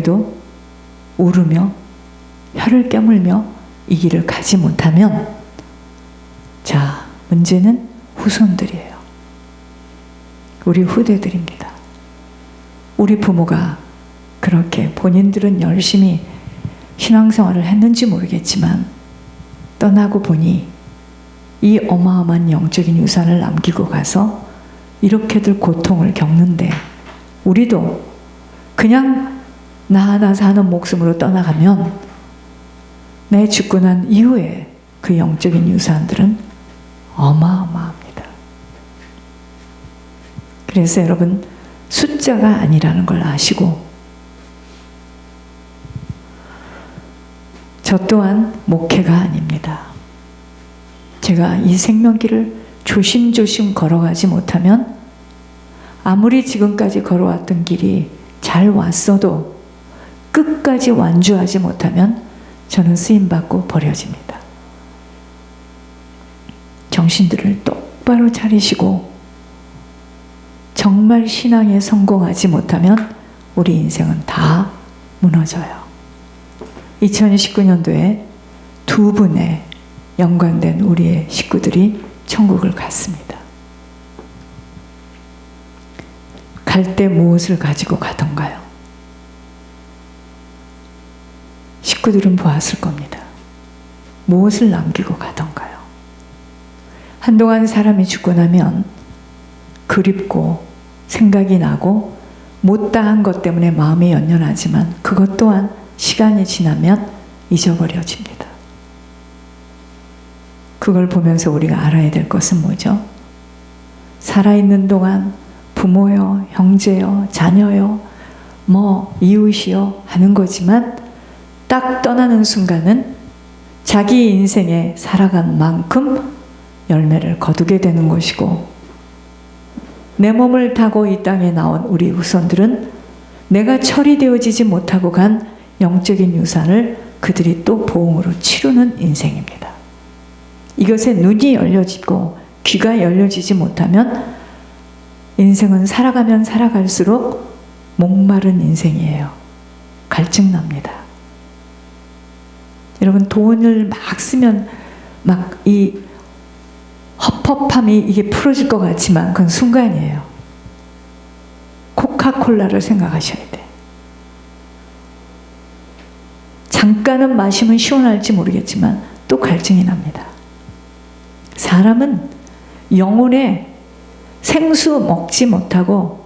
도 울으며 혀를 깨물며 이 길을 가지 못하면, 자, 문제는 후손들이에요. 우리 후대들입니다. 우리 부모가 그렇게 본인들은 열심히 신앙생활을 했는지 모르겠지만 떠나고 보니 이 어마어마한 영적인 유산을 남기고 가서 이렇게들 고통을 겪는데, 우리도 그냥 나 하나 사는 목숨으로 떠나가면 내 죽고 난 이후에 그 영적인 유산들은 어마어마합니다. 그래서 여러분, 숫자가 아니라는 걸 아시고, 저 또한 목회가 아닙니다. 제가 이 생명길을 조심조심 걸어가지 못하면, 아무리 지금까지 걸어왔던 길이 잘 왔어도 끝까지 완주하지 못하면 저는 쓰임받고 버려집니다. 정신들을 똑바로 차리시고 정말 신앙에 성공하지 못하면 우리 인생은 다 무너져요. 2019년도에 두 분의 연관된 우리의 식구들이 천국을 갔습니다. 갈 때 무엇을 가지고 가던가요? 식구들은 보았을 겁니다. 무엇을 남기고 가던가요? 한동안 사람이 죽고 나면 그립고 생각이 나고 못다한 것 때문에 마음이 연연하지만 그것 또한 시간이 지나면 잊어버려집니다. 그걸 보면서 우리가 알아야 될 것은 뭐죠? 살아있는 동안 부모요, 형제요, 자녀요, 이웃이요 하는 거지만 딱 떠나는 순간은 자기 인생에 살아간 만큼 열매를 거두게 되는 것이고, 내 몸을 타고 이 땅에 나온 우리 후손들은 내가 처리되어지지 못하고 간 영적인 유산을 그들이 또 보응으로 치르는 인생입니다. 이것에 눈이 열려지고 귀가 열려지지 못하면 인생은 살아가면 살아갈수록 목마른 인생이에요. 갈증납니다. 여러분, 돈을 막 쓰면 막 이 헛헛함이 이게 풀어질 것 같지만 그건 순간이에요. 코카콜라를 생각하셔야 돼. 잠깐은 마시면 시원할지 모르겠지만 또 갈증이 납니다. 사람은 영혼에 생수 먹지 못하고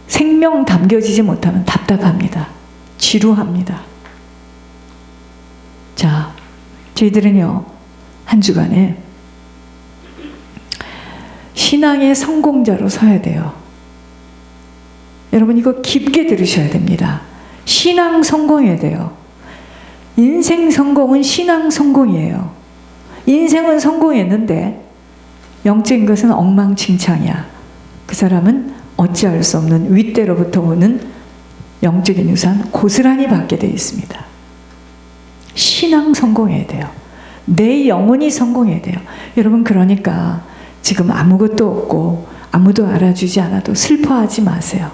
생명 담겨지지 못하면 답답합니다. 지루합니다. 자, 저희들은요, 한 주간에 신앙의 성공자로 서야 돼요. 여러분, 이거 깊게 들으셔야 됩니다. 신앙 성공해야 돼요. 인생 성공은 신앙 성공이에요. 인생은 성공했는데 영적인 것은 엉망진창이야. 그 사람은 어찌할 수 없는 윗대로부터 오는 영적인 유산 고스란히 받게 되어 있습니다. 신앙 성공해야 돼요. 내 영혼이 성공해야 돼요. 여러분, 그러니까 지금 아무것도 없고 아무도 알아주지 않아도 슬퍼하지 마세요.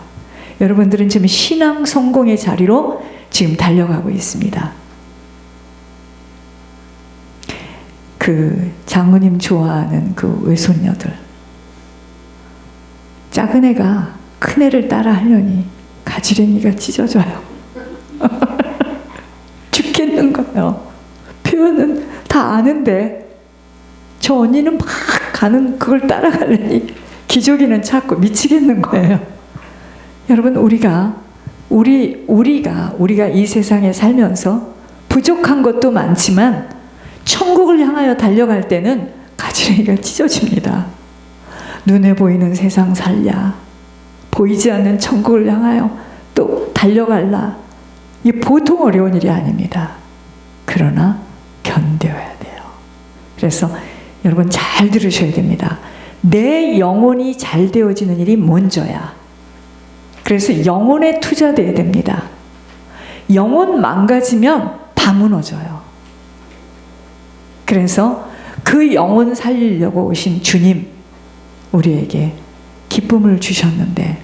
여러분들은 지금 신앙 성공의 자리로 지금 달려가고 있습니다. 그 장모님 좋아하는 그 외손녀들, 작은 애가 큰 애를 따라 하려니 가지런히가 찢어져요. 죽겠는 거예요. 표현은 다 아는데 저 언니는 막 가는 그걸 따라가려니 기저귀는 찾고 미치겠는 거예요. 여러분, 우리가 이 세상에 살면서 부족한 것도 많지만 천국을 향하여 달려갈 때는 가지런히가 찢어집니다. 눈에 보이는 세상 살랴, 보이지 않는 천국을 향하여 또 달려갈라. 이게 보통 어려운 일이 아닙니다. 그러나 견뎌야 돼요. 그래서 여러분, 잘 들으셔야 됩니다. 내 영혼이 잘 되어지는 일이 먼저야. 그래서 영혼에 투자돼야 됩니다. 영혼 망가지면 다 무너져요. 그래서 그 영혼 살리려고 오신 주님, 우리에게 기쁨을 주셨는데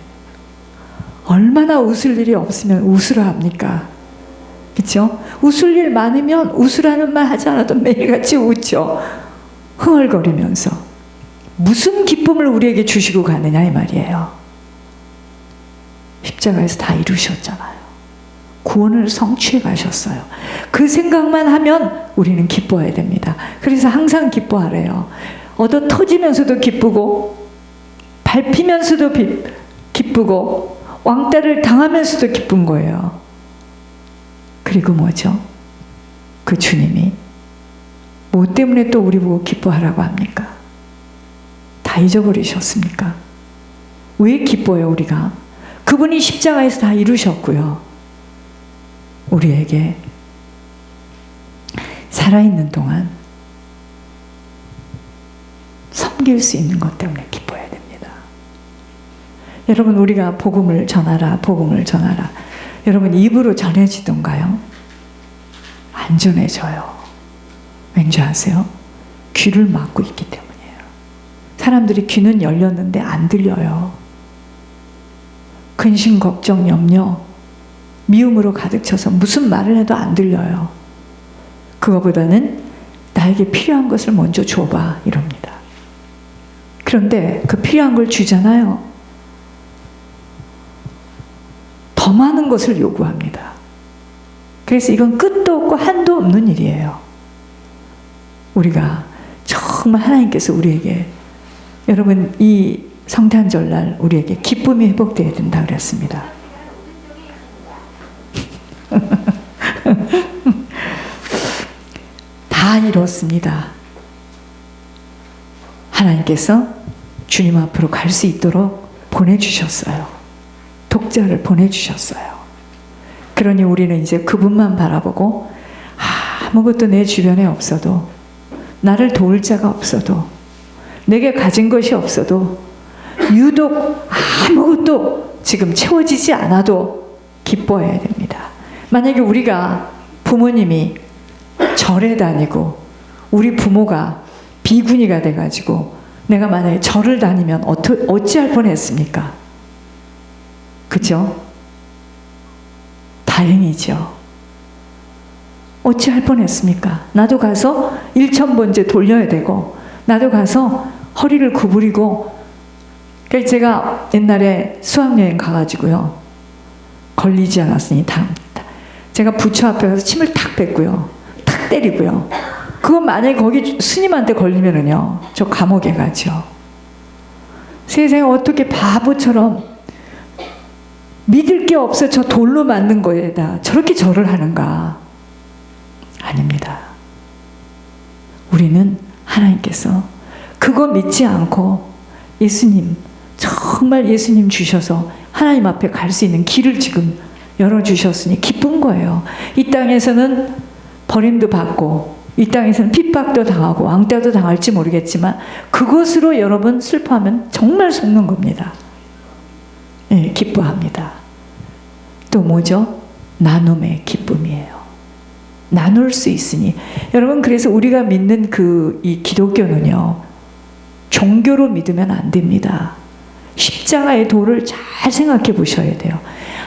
얼마나 웃을 일이 없으면 웃으라 합니까? 그렇죠? 웃을 일 많으면 웃으라는 말 하지 않아도 매일같이 웃죠. 흥얼거리면서. 무슨 기쁨을 우리에게 주시고 가느냐 이 말이에요. 십자가에서 다 이루셨잖아요. 구원을 성취해 가셨어요. 그 생각만 하면 우리는 기뻐해야 됩니다. 그래서 항상 기뻐하래요. 얻어 터지면서도 기쁘고 밟히면서도 기쁘고 왕따를 당하면서도 기쁜 거예요. 그리고 뭐죠? 그 주님이 뭐 때문에 또 우리 보고 기뻐하라고 합니까? 다 잊어버리셨습니까? 왜 기뻐요 우리가? 그분이 십자가에서 다 이루셨고요. 우리에게 살아있는 동안 섬길 수 있는 것 때문에 기뻐해야 됩니다. 여러분 우리가 복음을 전하라 복음을 전하라. 여러분 입으로 전해지던가요? 안 전해져요. 왠지 아세요? 귀를 막고 있기 때문이에요. 사람들이 귀는 열렸는데 안 들려요. 근심, 걱정, 염려, 미움으로 가득 차서 무슨 말을 해도 안 들려요. 그거보다는 나에게 필요한 것을 먼저 줘봐 이럽니다. 그런데 그 필요한 걸 주잖아요. 더 많은 것을 요구합니다. 그래서 이건 끝도 없고 한도 없는 일이에요. 우리가 정말 하나님께서 우리에게 여러분 이 성탄절날 우리에게 기쁨이 회복되어야 된다 그랬습니다. 다 이뤘습니다. 하나님께서 주님 앞으로 갈 수 있도록 보내주셨어요. 독자를 보내주셨어요. 그러니 우리는 이제 그분만 바라보고 아무것도 내 주변에 없어도 나를 도울 자가 없어도 내게 가진 것이 없어도 유독 아무것도 지금 채워지지 않아도 기뻐해야 됩니다. 만약에 우리가 부모님이 절에 다니고 우리 부모가 비구니가 돼가지고 내가 만약에 절을 다니면 어찌할 뻔했습니까? 그죠? 다행이죠. 어찌할 뻔했습니까? 나도 가서 일천번째 돌려야 되고 나도 가서 허리를 구부리고. 그래서 제가 옛날에 수학여행 가가지고요 걸리지 않았으니 제가 부처 앞에 가서 침을 탁 뱉고요 탁 때리고요. 그거 만약에 거기 스님한테 걸리면은요 저 감옥에 가죠. 세상에 어떻게 바보처럼 믿을 게 없어 저 돌로 맞는 거에다 저렇게 절을 하는가. 아닙니다. 우리는 하나님께서 그거 믿지 않고 예수님 정말 예수님 주셔서 하나님 앞에 갈 수 있는 길을 지금 열어주셨으니 기쁜 거예요. 이 땅에서는 버림도 받고 이 땅에서는 핍박도 당하고 왕따도 당할지 모르겠지만 그것으로 여러분 슬퍼하면 정말 속는 겁니다. 예, 기뻐합니다. 또 뭐죠? 나눔의 기쁨이에요. 나눌 수 있으니. 여러분 그래서 우리가 믿는 이 기독교는요 종교로 믿으면 안 됩니다. 십자가의 도를 잘 생각해 보셔야 돼요.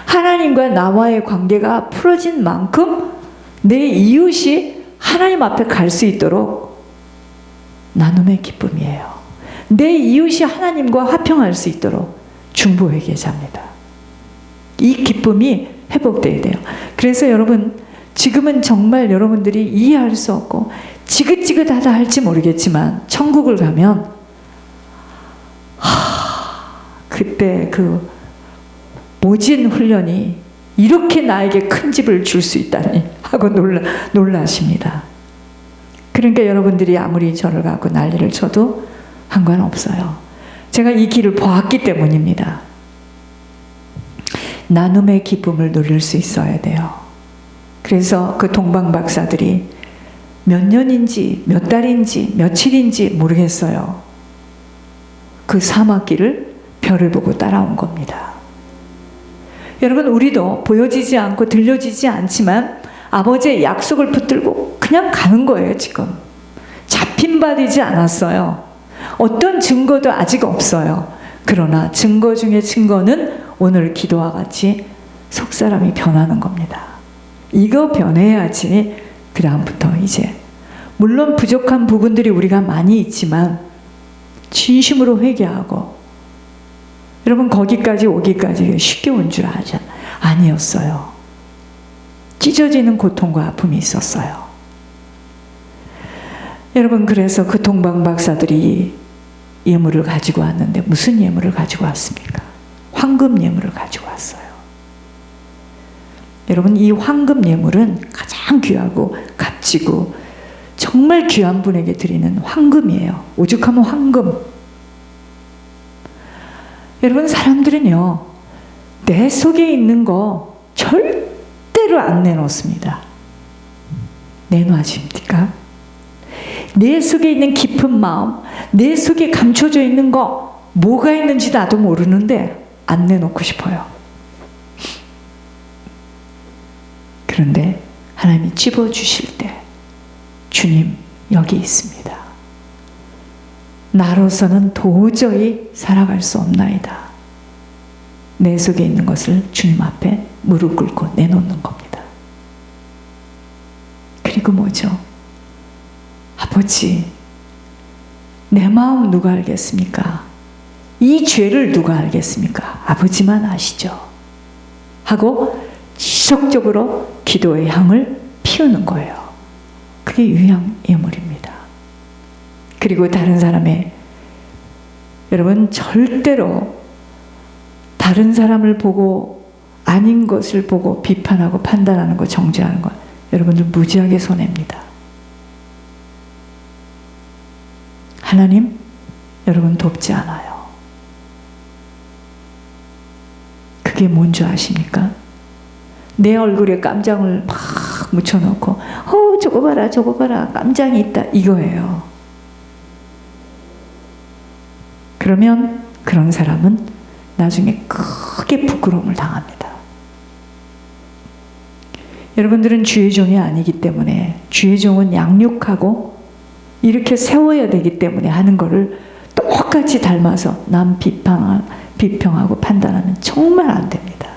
하나님과 나와의 관계가 풀어진 만큼 내 이웃이 하나님 앞에 갈 수 있도록 나눔의 기쁨이에요. 내 이웃이 하나님과 화평할 수 있도록 중보회개자입니다. 이 기쁨이 회복돼야 돼요. 그래서 여러분 지금은 정말 여러분들이 이해할 수 없고 지긋지긋하다 할지 모르겠지만 천국을 가면 그때 그 모진 훈련이 이렇게 나에게 큰 집을 줄 수 있다니 하고 놀라십니다. 그러니까 여러분들이 아무리 절을 가고 난리를 쳐도 상관없어요. 제가 이 길을 보았기 때문입니다. 나눔의 기쁨을 누릴 수 있어야 돼요. 그래서 그 동방 박사들이 몇 년인지 몇 달인지 며칠인지 모르겠어요. 그 사막길을 별을 보고 따라온 겁니다. 여러분 우리도 보여지지 않고 들려지지 않지만 아버지의 약속을 붙들고 그냥 가는 거예요. 지금 잡힌 바 되지 않았어요. 어떤 증거도 아직 없어요. 그러나 증거 중에 증거는 오늘 기도와 같이 속 사람이 변하는 겁니다. 이거 변해야지 그 다음부터 이제 물론 부족한 부분들이 우리가 많이 있지만 진심으로 회개하고 여러분 거기까지 오기까지 쉽게 온 줄 아니었어요. 찢어지는 고통과 아픔이 있었어요. 여러분 그래서 그 동방 박사들이 예물을 가지고 왔는데 무슨 예물을 가지고 왔습니까? 황금 예물을 가지고 왔어요. 여러분 이 황금 예물은 가장 귀하고 값지고 정말 귀한 분에게 드리는 황금이에요. 오죽하면 황금. 여러분 사람들은요 내 속에 있는 거 절대로 안 내놓습니다. 내놔집니까? 내 속에 있는 깊은 마음, 내 속에 감춰져 있는 거 뭐가 있는지 나도 모르는데 안 내놓고 싶어요. 그런데 하나님이 찝어주실 때 주님 여기 있습니다. 나로서는 도저히 살아갈 수 없나이다. 내 속에 있는 것을 주님 앞에 무릎 꿇고 내놓는 겁니다. 그리고 뭐죠? 아버지, 내 마음 누가 알겠습니까? 이 죄를 누가 알겠습니까? 아버지만 아시죠? 하고 지속적으로 기도의 향을 피우는 거예요. 그게 유향 예물입니다. 그리고 다른 사람의 여러분 절대로 다른 사람을 보고 아닌 것을 보고 비판하고 판단하는 거 정죄하는 거 여러분들 무지하게 손해입니다. 하나님 여러분 돕지 않아요. 그게 뭔지 아십니까? 내 얼굴에 깜장을 막 묻혀놓고 저거 봐라 저거 봐라 깜장이 있다 이거예요. 그러면 그런 사람은 나중에 크게 부끄러움을 당합니다. 여러분들은 주의 종이 아니기 때문에 주의 종은 양육하고 이렇게 세워야 되기 때문에 하는 거를 똑같이 닮아서 남 비평하고 판단하면 정말 안 됩니다.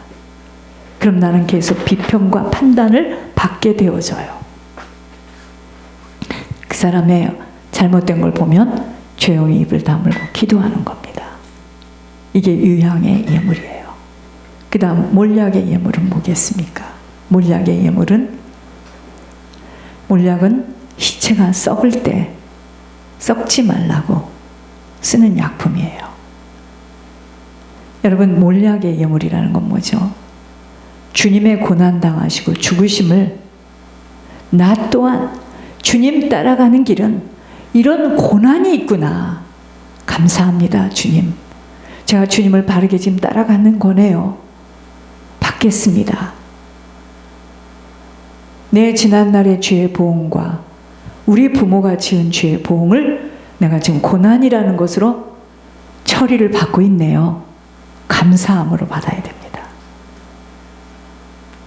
그럼 나는 계속 비평과 판단을 받게 되어져요. 그 사람의 잘못된 걸 보면 조용히 입을 다물고 기도하는 겁니다. 이게 유향의 예물이에요. 그 다음 몰약의 예물은 뭐겠습니까? 몰약의 예물은 시체가 썩을 때 썩지 말라고 쓰는 약품이에요. 여러분 몰약의 예물이라는 건 뭐죠? 주님의 고난당하시고 죽으심을 나 또한 주님 따라가는 길은 이런 고난이 있구나. 감사합니다 주님. 제가 주님을 바르게 지금 따라가는 거네요. 받겠습니다. 내 지난날의 죄의 보응과 우리 부모가 지은 죄의 보응을 내가 지금 고난이라는 것으로 처리를 받고 있네요. 감사함으로 받아야 됩니다.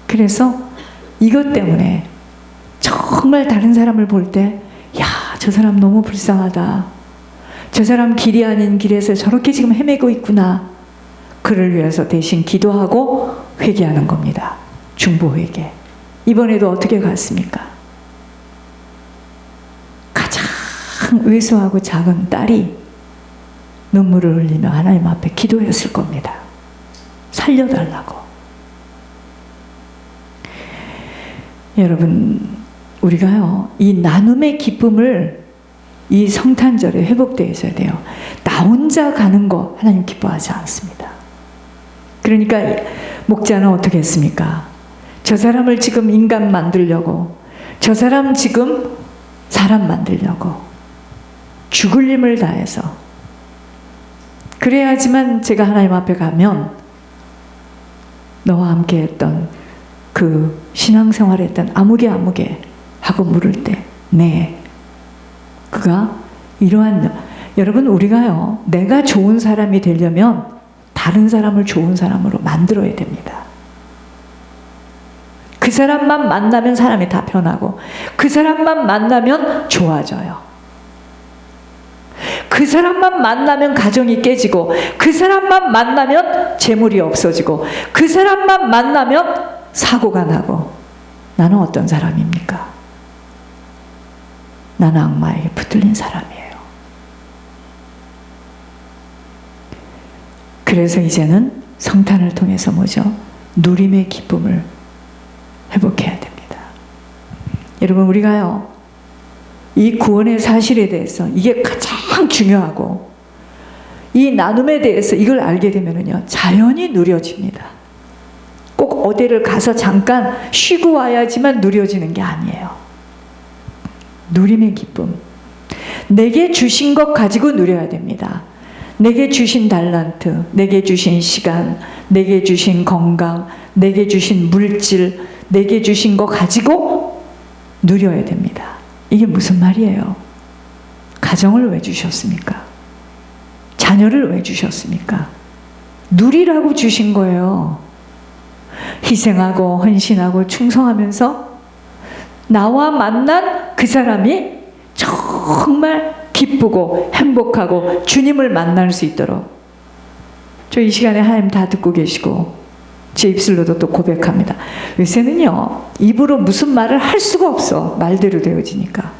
그래서 이것 때문에 정말 다른 사람을 볼 때 야, 저 사람 너무 불쌍하다. 저 사람 길이 아닌 길에서 저렇게 지금 헤매고 있구나. 그를 위해서 대신 기도하고 회개하는 겁니다. 중보회개. 이번에도 어떻게 갔습니까? 가장 왜소하고 작은 딸이 눈물을 흘리며 하나님 앞에 기도했을 겁니다. 살려달라고. 여러분 우리가요 이 나눔의 기쁨을 이 성탄절에 회복되어 있어야 돼요. 나 혼자 가는 거 하나님 기뻐하지 않습니다. 그러니까 목자는 어떻게 했습니까? 저 사람을 지금 인간 만들려고 저 사람 지금 사람 만들려고 죽을 힘을 다해서 그래야지만 제가 하나님 앞에 가면 너와 함께 했던 그 신앙생활 했던 아무개 하고 물을 때 네. 그가 이러한 여러분 우리가요 내가 좋은 사람이 되려면 다른 사람을 좋은 사람으로 만들어야 됩니다. 그 사람만 만나면 사람이 다 변하고 그 사람만 만나면 좋아져요. 그 사람만 만나면 가정이 깨지고 그 사람만 만나면 재물이 없어지고 그 사람만 만나면 사고가 나고 나는 어떤 사람입니까? 나는 악마에게 붙들린 사람이에요. 그래서 이제는 성탄을 통해서 뭐죠? 누림의 기쁨을 회복해야 됩니다. 여러분, 우리가요, 이 구원의 사실에 대해서 이게 가장 중요하고, 이 나눔에 대해서 이걸 알게 되면은요, 자연히 누려집니다. 꼭 어디를 가서 잠깐 쉬고 와야지만 누려지는 게 아니에요. 누림의 기쁨. 내게 주신 것 가지고 누려야 됩니다. 내게 주신 달란트, 내게 주신 시간, 내게 주신 건강, 내게 주신 물질, 내게 주신 거 가지고 누려야 됩니다. 이게 무슨 말이에요? 가정을 왜 주셨습니까? 자녀를 왜 주셨습니까? 누리라고 주신 거예요. 희생하고 헌신하고 충성하면서 나와 만난 그 사람이 정말 기쁘고 행복하고 주님을 만날 수 있도록. 저 이 시간에 하나님 다 듣고 계시고 제 입술로도 또 고백합니다. 요새는요, 입으로 무슨 말을 할 수가 없어. 말대로 되어지니까.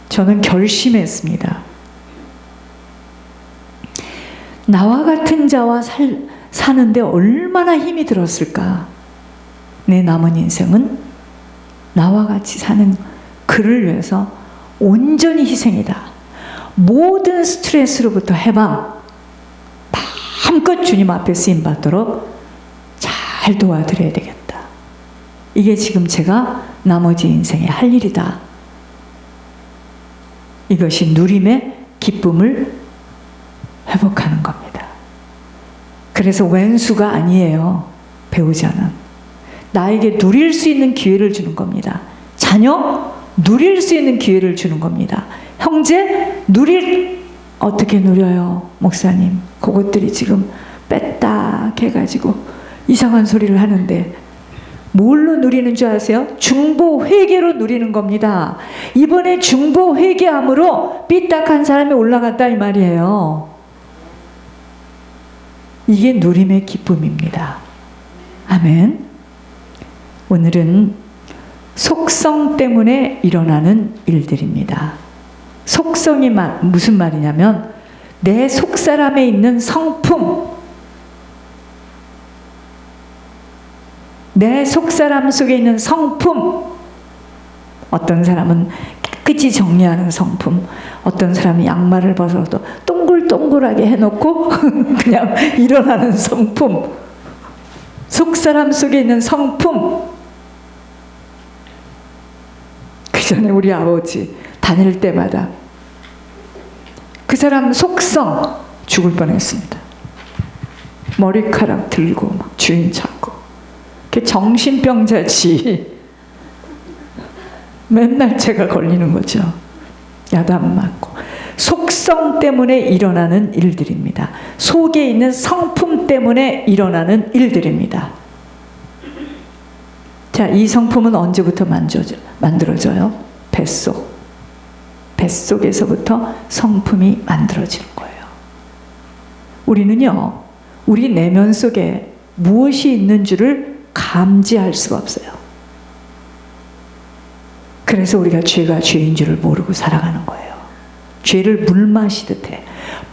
저는 결심했습니다. 나와 같은 자와 사는데 얼마나 힘이 들었을까. 내 남은 인생은 나와 같이 사는 그를 위해서 온전히 희생이다. 모든 스트레스로부터 해방, 마음껏 주님 앞에 쓰임받도록 잘 도와드려야 되겠다. 이게 지금 제가 나머지 인생에 할 일이다. 이것이 누림의 기쁨을 회복하는 겁니다. 그래서 왼수가 아니에요. 배우자는 나에게 누릴 수 있는 기회를 주는 겁니다. 자녀 누릴 수 있는 기회를 주는 겁니다. 형제 어떻게 누려요? 목사님, 그것들이 지금 뺐딱 해가지고 이상한 소리를 하는데 뭘로 누리는 줄 아세요? 중보 회개로 누리는 겁니다. 이번에 중보 회개함으로 삐딱한 사람이 올라갔다 이 말이에요. 이게 누림의 기쁨입니다. 아멘. 오늘은 속성 때문에 일어나는 일들입니다. 속성이 무슨 말이냐면 내 속사람에 있는 성품, 내 속사람 속에 있는 성품. 어떤 사람은 깨끗이 정리하는 성품, 어떤 사람이 양말을 벗어도 동글동글하게 해놓고 그냥 일어나는 성품. 속사람 속에 있는 성품. 그 전에 우리 아버지 다닐 때마다 그 사람 속성 죽을 뻔했습니다. 머리카락 들고 막 주인 찾고, 걔 정신병자지. 맨날 제가 걸리는 거죠. 야단 맞고. 속성 때문에 일어나는 일들입니다. 속에 있는 성품 때문에 일어나는 일들입니다. 자, 이 성품은 언제부터 만들어져요? 뱃속에서부터 성품이 만들어지는 거예요. 우리는요, 우리 내면 속에 무엇이 있는 줄을 감지할 수가 없어요. 그래서 우리가 죄가 죄인 줄을 모르고 살아가는 거예요. 죄를 물 마시듯 해.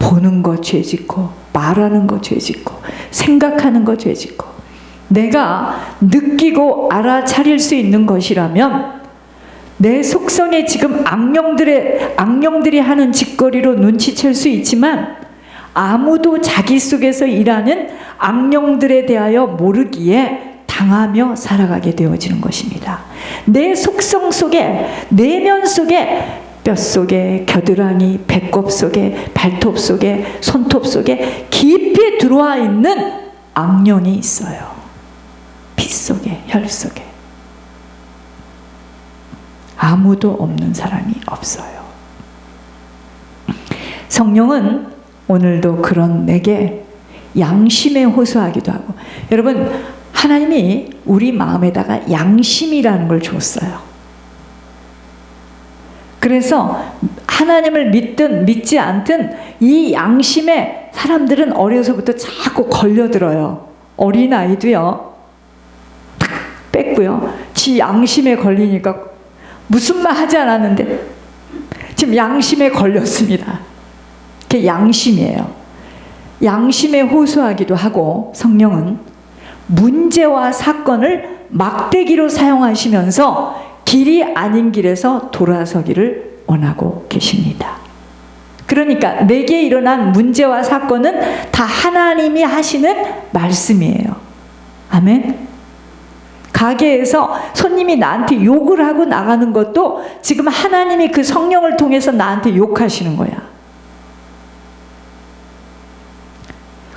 보는 거 죄짓고, 말하는 거 죄짓고, 생각하는 거 죄짓고. 내가 느끼고 알아차릴 수 있는 것이라면 내 속성에 지금 악령들이 하는 짓거리로 눈치챌 수 있지만 아무도 자기 속에서 일하는 악령들에 대하여 모르기에 당하며 살아가게 되어지는 것입니다. 내 속성 속에, 내면 속에, 뼛속에, 겨드랑이, 배꼽 속에, 발톱 속에, 손톱 속에 깊이 들어와 있는 악령이 있어요. 피 속에, 혈 속에. 아무도 없는 사람이 없어요. 성령은 오늘도 그런 내게 양심에 호소하기도 하고, 여러분, 하나님이 우리 마음에다가 양심이라는 걸 줬어요. 그래서 하나님을 믿든 믿지 않든 이 양심에 사람들은 어려서부터 자꾸 걸려들어요. 어린아이도요, 딱 뺐고요. 지 양심에 걸리니까 무슨 말 하지 않았는데 지금 양심에 걸렸습니다. 그게 양심이에요. 양심에 호소하기도 하고 성령은 문제와 사건을 막대기로 사용하시면서 길이 아닌 길에서 돌아서기를 원하고 계십니다. 그러니까 내게 일어난 문제와 사건은 다 하나님이 하시는 말씀이에요. 아멘. 가게에서 손님이 나한테 욕을 하고 나가는 것도 지금 하나님이 그 성령을 통해서 나한테 욕하시는 거야.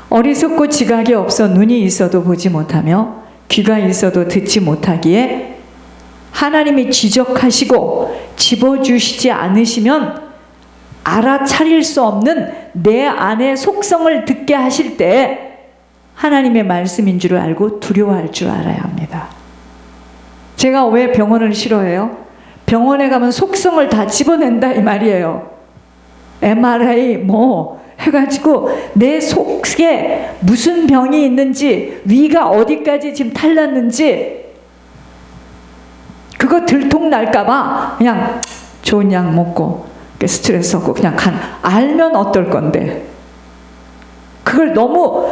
어리석고 지각이 없어 눈이 있어도 보지 못하며 귀가 있어도 듣지 못하기에 하나님이 지적하시고 집어주시지 않으시면 알아차릴 수 없는 내 안의 속성을 듣게 하실 때 하나님의 말씀인 줄 알고 두려워할 줄 알아야 합니다. 제가 왜 병원을 싫어해요? 병원에 가면 속성을 다 집어낸다 이 말이에요. MRI 뭐 해가지고 내 속에 무슨 병이 있는지, 위가 어디까지 지금 탈났는지 그거 들통날까봐 그냥 좋은 약 먹고 스트레스 없고 그냥 알면 어떨 건데, 그걸 너무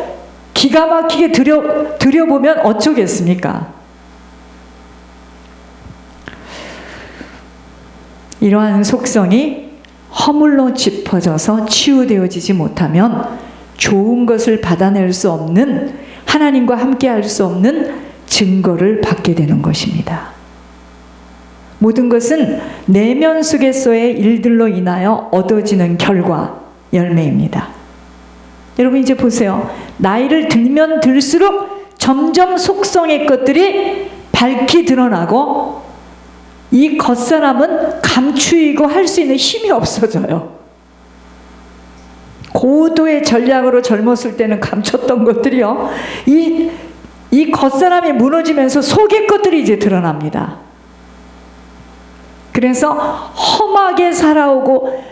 기가 막히게 들여보면 어쩌겠습니까? 이러한 속성이 허물로 짚어져서 치유되어지지 못하면 좋은 것을 받아낼 수 없는, 하나님과 함께 할 수 없는 증거를 받게 되는 것입니다. 모든 것은 내면 속에서의 일들로 인하여 얻어지는 결과, 열매입니다. 여러분 이제 보세요. 나이를 들면 들수록 점점 속성의 것들이 밝히 드러나고 이 겉사람은 감추이고 할 수 있는 힘이 없어져요. 고도의 전략으로 젊었을 때는 감췄던 것들이요, 이 겉사람이 무너지면서 속의 것들이 이제 드러납니다. 그래서 험하게 살아오고